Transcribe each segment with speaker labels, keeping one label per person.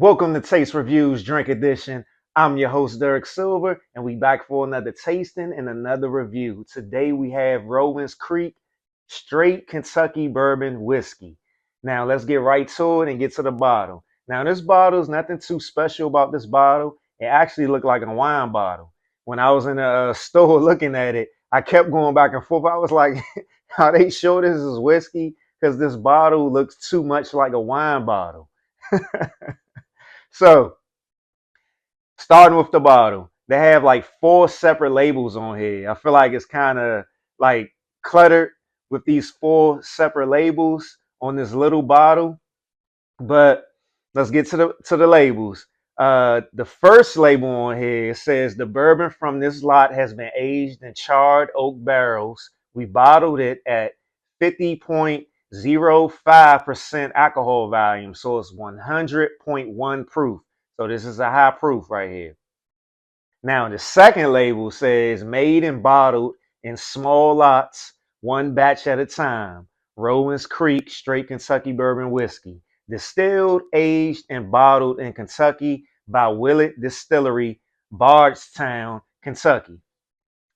Speaker 1: Welcome to Taste Reviews Drink Edition. I'm your host, Derek Silver, and we back for another tasting and another review. Today we have Rowan's Creek Straight Kentucky Bourbon Whiskey. Now let's get right to it and get to the bottle. Now this bottle is nothing too special about this bottle. It actually looked like a wine bottle. When I was in a store looking at it, I kept going back and forth. I was like, "Are they sure this is whiskey? Because this bottle looks too much like a wine bottle." So, starting with the bottle, they have like four separate labels on here. I feel like it's kind of like cluttered with these four separate labels on this little bottle. But let's get to the labels. The first label on here says the bourbon from this lot has been aged in charred oak barrels. We bottled it at 50.05% alcohol volume, so it's 100.1 proof. So this is a high proof right here. Now the second label says made and bottled in small lots, one batch at a time. Rowan's Creek Straight Kentucky Bourbon Whiskey. Distilled, aged, and bottled in Kentucky by Willett Distillery, Bardstown, Kentucky.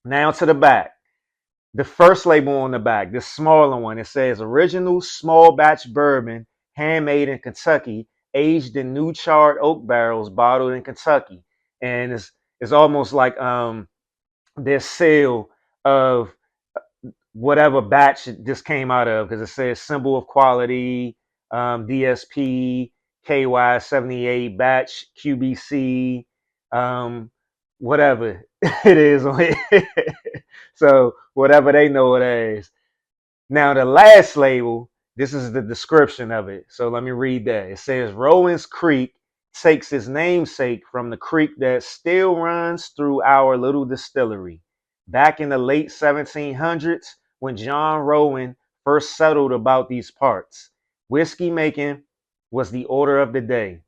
Speaker 1: Now to the back. The first label on the back, the smaller one, it says original small batch bourbon, handmade in Kentucky, aged in new charred oak barrels, bottled in Kentucky. And it's almost like this seal of whatever batch this came out of, because it says symbol of quality, DSP, KY78 batch, QBC, whatever it is on it. So whatever they know it as. Now the last label, this is the description of it. So let me read that. It says Rowan's Creek takes its namesake from the creek that still runs through our little distillery. Back in the late 1700s, when John Rowan first settled about these parts, whiskey making was the order of the day.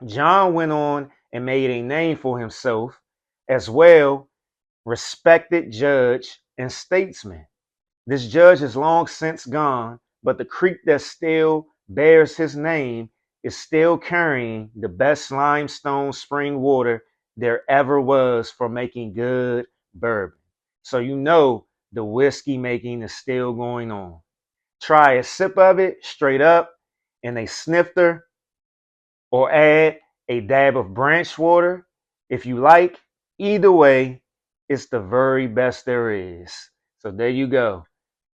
Speaker 1: John went on and made a name for himself as well, respected judge and statesman. This judge is long since gone, but the creek that still bears his name is still carrying the best limestone spring water there ever was for making good bourbon. So you know the whiskey making is still going on. Try a sip of it straight up in a snifter or add a dab of branch water if you like. Either way, it's the very best there is. So there you go.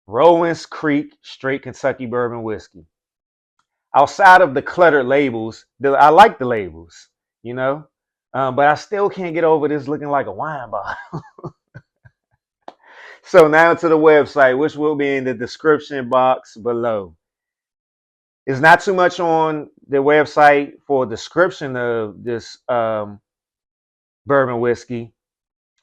Speaker 1: Rowan's Creek Straight Kentucky Bourbon Whiskey. Outside of the cluttered labels, I like the labels, you know, but I still can't get over this looking like a wine bottle. So now to the website, which will be in the description box below. It's not too much on the website for a description of this bourbon whiskey,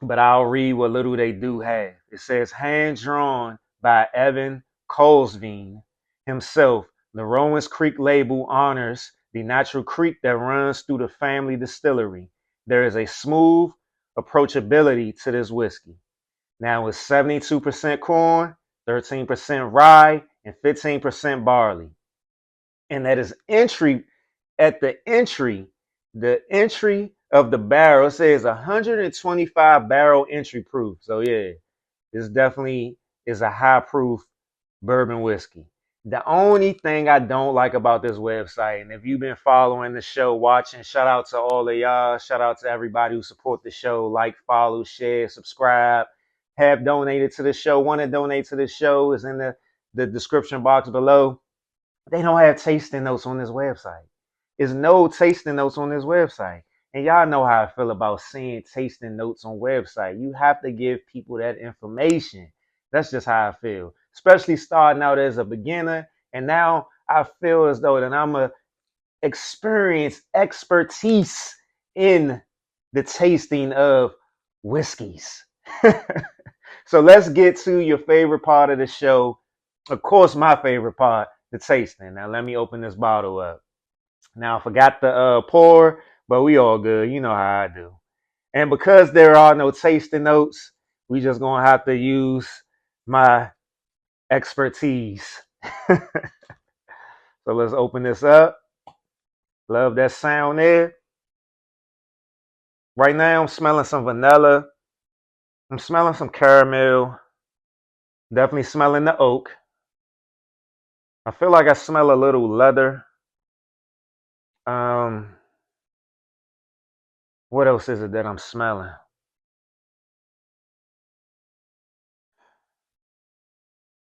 Speaker 1: but I'll read what little they do have. It says hand drawn by Evan Colesveen himself. The Rowan's Creek label honors the natural creek that runs through the family distillery. There is a smooth approachability to this whiskey. Now it's 72% corn, 13% rye, and 15% barley. And that is entry at the entry of the barrel. It says 125 barrel entry proof. So yeah, this definitely is a high proof bourbon whiskey. The only thing I don't like about this website, and if you've been following the show, watching, shout out to all of y'all, shout out to everybody who support the show, like, follow, share, subscribe, have donated to the show, want to donate to the show is in the description box below. They don't have tasting notes on this website. There's no tasting notes on this website. And y'all know how I feel about seeing tasting notes on website. You have to give people that information. That's just how I feel. Especially starting out as a beginner. And now I feel as though that I'm a expertise in the tasting of whiskeys. So let's get to your favorite part of the show. Of course, my favorite part, the tasting. Now let me open this bottle up. Now I forgot the pour, but we all good. You know how I do. And because there are no tasting notes, we just gonna have to use my expertise. So let's open this up. Love that sound there. Right now, I'm smelling some vanilla. I'm smelling some caramel. Definitely smelling the oak. I feel like I smell a little leather. Um, what else is it that I'm smelling?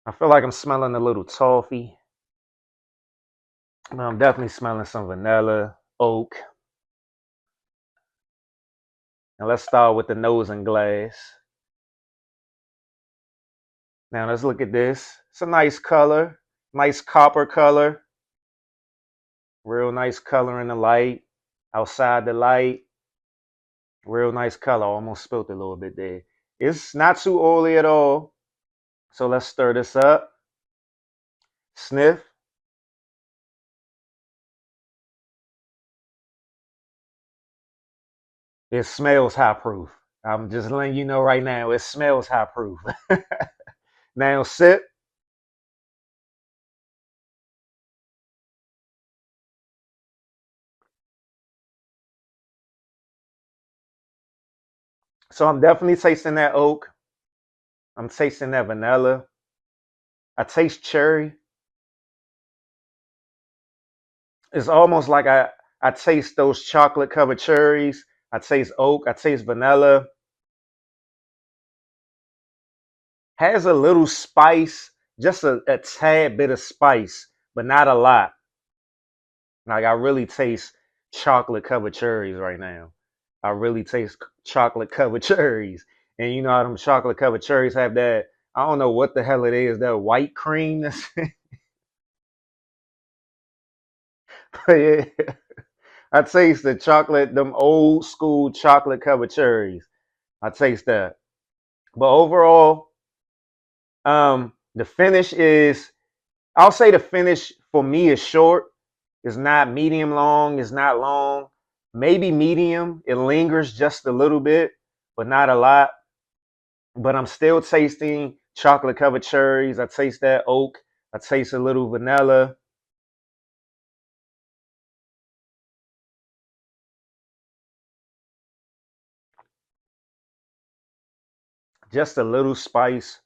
Speaker 1: I feel like I'm smelling a little toffee. I'm definitely smelling some vanilla, oak. And let's start with the nose and glass. Now let's look at this. It's a nice color, nice copper color. Real nice color in the light. Outside the light, real nice color. Almost spilled a little bit there. It's not too oily at all. So let's stir this up. Sniff. It smells high proof. I'm just letting you know right now, it smells high proof. Now sip. So I'm definitely tasting that oak. I'm tasting that vanilla. I taste cherry. It's almost like I taste those chocolate covered cherries. I taste oak. I taste vanilla. Has a little spice, just a tad bit of spice, but not a lot. Like I really taste chocolate covered cherries right now. I really taste chocolate covered cherries. And you know how them chocolate covered cherries have that, I don't know what the hell it is, that white cream that's yeah. I taste the chocolate, them old school chocolate covered cherries. I taste that. But overall, the finish is, I'll say the finish for me is short. It's not medium long. It's not long. Maybe medium. It lingers just a little bit, but not a lot. But I'm still tasting chocolate covered cherries. I taste that oak. I taste a little vanilla. Just a little spice.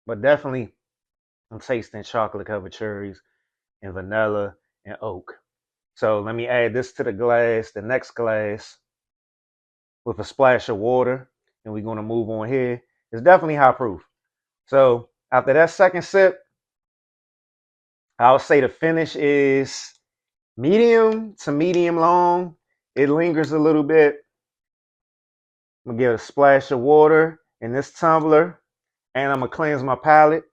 Speaker 1: But definitely, I'm tasting chocolate covered cherries and vanilla and oak. So let me add this to the glass, the next glass, with a splash of water. And we're going to move on here. It's definitely high proof. So after that second sip, I'll say the finish is medium to medium long. It lingers a little bit. I'm going to give a splash of water in this tumbler. And I'm going to cleanse my palate.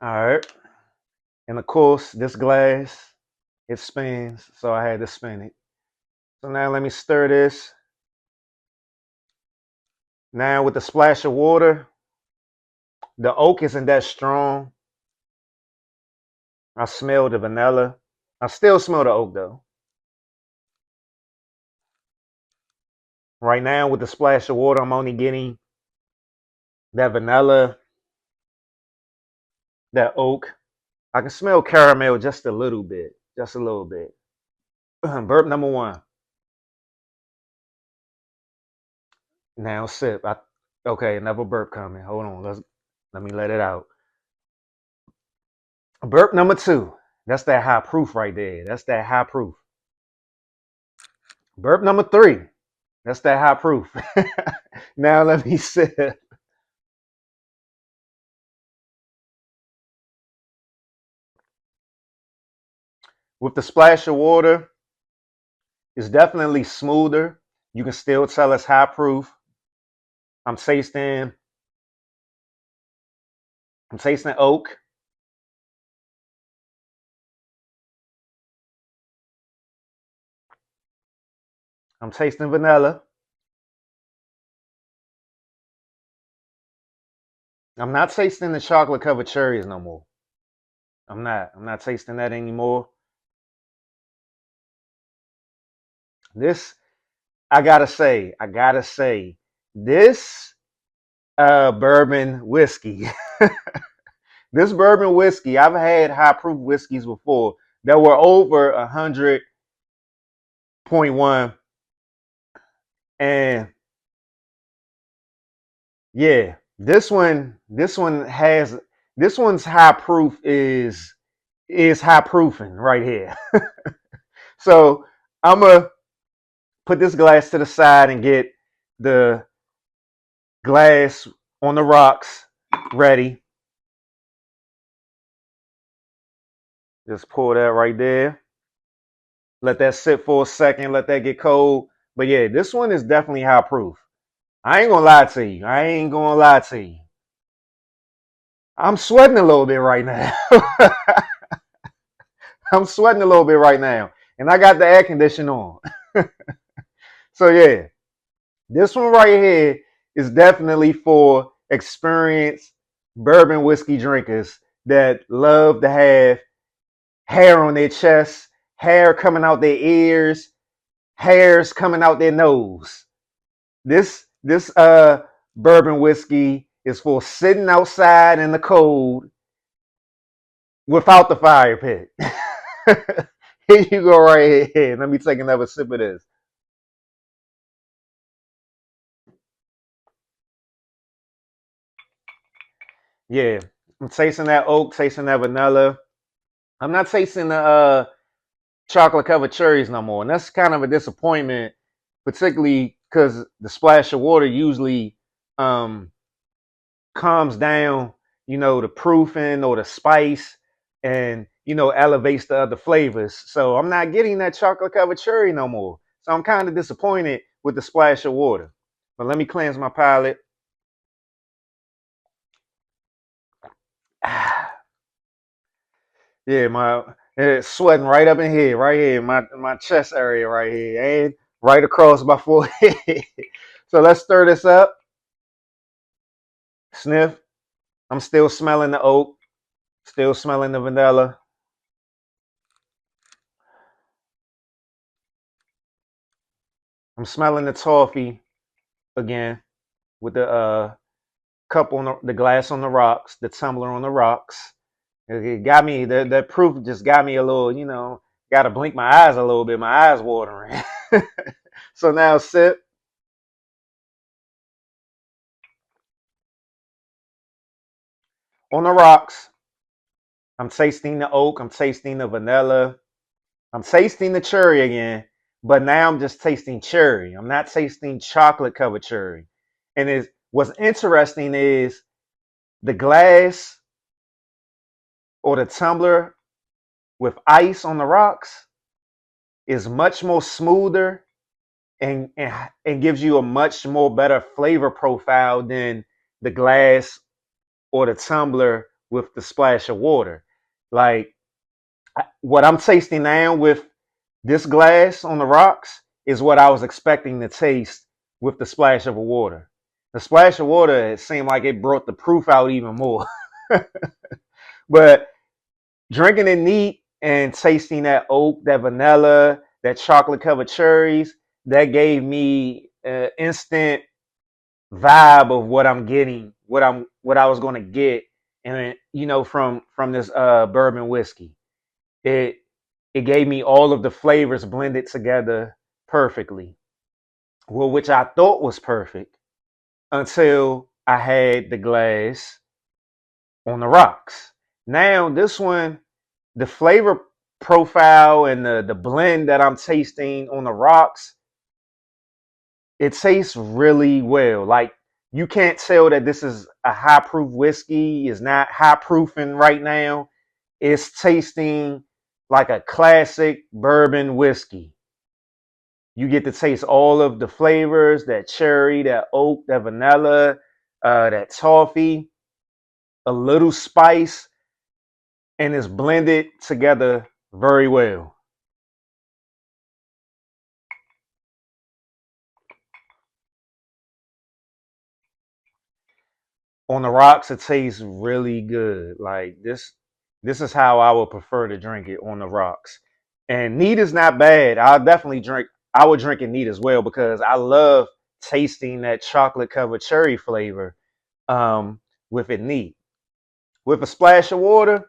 Speaker 1: All right. And of course, this glass, it spins. So I had to spin it. So now let me stir this. Now with the splash of water, the oak isn't that strong. I smell the vanilla. I still smell the oak though. Right now with the splash of water, I'm only getting that vanilla, that oak. I can smell caramel just a little bit. Just a little bit. Burp number one. Now sip. Okay, another burp coming. Hold on. Let me let it out. Burp number two. That's that high proof right there. That's that high proof. Burp number three. That's that high proof. Now let me sip. With the splash of water, it's definitely smoother. You can still tell it's high proof. I'm tasting I'm tasting oak. I'm tasting vanilla. I'm not tasting the chocolate covered cherries no more. I'm not. I'm not tasting that anymore. This, I gotta say, this Bourbon whiskey. This bourbon whiskey, I've had high proof whiskeys before that were over 100.1, and yeah, this one's high proof is high proofing right here. So I'm gonna put this glass to the side and get the glass on the rocks ready. Just pour that right there. Let that sit for a second. Let that get cold. But yeah, this one is definitely high proof. I ain't gonna lie to you. I ain't gonna lie to you. I'm sweating a little bit right now. I'm sweating a little bit right now. And I got the air conditioner on. So yeah, this one right here is definitely for experienced bourbon whiskey drinkers that love to have hair on their chest, hair coming out their ears, hairs coming out their nose. This bourbon whiskey is for sitting outside in the cold without the fire pit. Here you go right here. Let me take another sip of this. Yeah, I'm tasting that oak, tasting that vanilla. I'm not tasting the chocolate covered cherries no more, and that's kind of a disappointment, particularly because the splash of water usually um, calms down, the proofing or the spice, and elevates the other flavors. So I'm not getting that chocolate covered cherry no more. So I'm kind of disappointed with the splash of water. But let me cleanse my palate. Yeah, it's sweating right up in here, right here, my chest area right here, and right across my forehead. So let's stir this up. Sniff. I'm still smelling the oak, still smelling the vanilla. I'm smelling the toffee again with the cup on the glass on the rocks, the tumbler on the rocks. It got me. The proof just got me a little, got to blink my eyes a little bit. My eyes watering. So now sip on the rocks. I'm tasting the oak. I'm tasting the vanilla. I'm tasting the cherry again, but now I'm just tasting cherry. I'm not tasting chocolate covered cherry. And what's interesting is the glass or the tumbler with ice on the rocks is much more smoother and gives you a much more better flavor profile than the glass or the tumbler with the splash of water. Like what I'm tasting now with this glass on the rocks is what I was expecting to taste with the splash of water. The splash of water, it seemed like it brought the proof out even more. But drinking it neat and tasting that oak, that vanilla, that chocolate covered cherries, that gave me an instant vibe of what I'm getting, what I was going to get, and from this bourbon whiskey. It it gave me all of the flavors blended together perfectly. Well, which I thought was perfect until I had the glass on the rocks. Now this one, the flavor profile and the blend that I'm tasting on the rocks, it tastes really well. Like you can't tell that this is a high proof whiskey. It's not high proofing right now. It's tasting like a classic bourbon whiskey. You get to taste all of the flavors, that cherry, that oak, that vanilla, that toffee, a little spice, and it's blended together very well. On the rocks, it tastes really good. Like this is how I would prefer to drink it on the rocks. And neat is not bad. I would drink it neat as well because I love tasting that chocolate covered cherry flavor. with it neat. With a splash of water,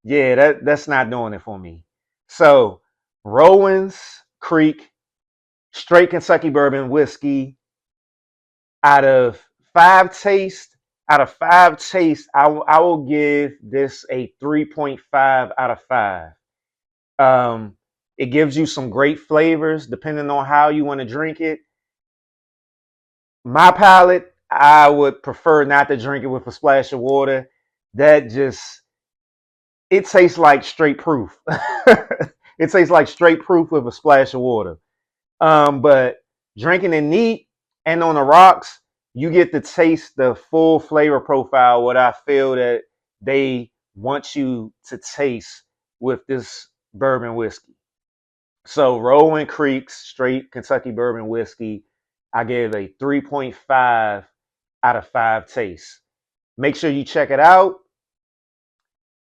Speaker 1: yeah, that's not doing it for me. So Rowan's Creek straight Kentucky bourbon whiskey out of five tastes, I will give this a 3.5 out of 5. Um, it gives you some great flavors depending on how you want to drink it. My palate, I would prefer not to drink it with a splash of water. That just, it tastes like straight proof. It tastes like straight proof with a splash of water. But drinking it neat and on the rocks, you get to taste the full flavor profile, what I feel that they want you to taste with this bourbon whiskey. So Rowan Creek's straight Kentucky bourbon whiskey, I gave a 3.5 out of 5 tastes. Make sure you check it out.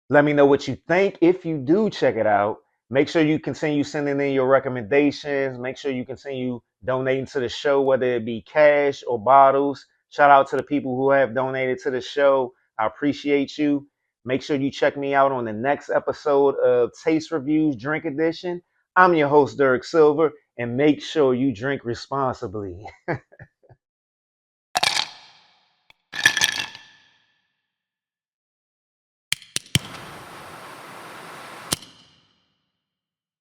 Speaker 1: Let me know what you think. If you do check it out, make sure you continue sending in your recommendations. Make sure you continue donating to the show, whether it be cash or bottles. Shout out to the people who have donated to the show. I appreciate you. Make sure you check me out on the next episode of Taste Reviews Drink Edition. I'm your host, Derek Silver, and make sure you drink responsibly.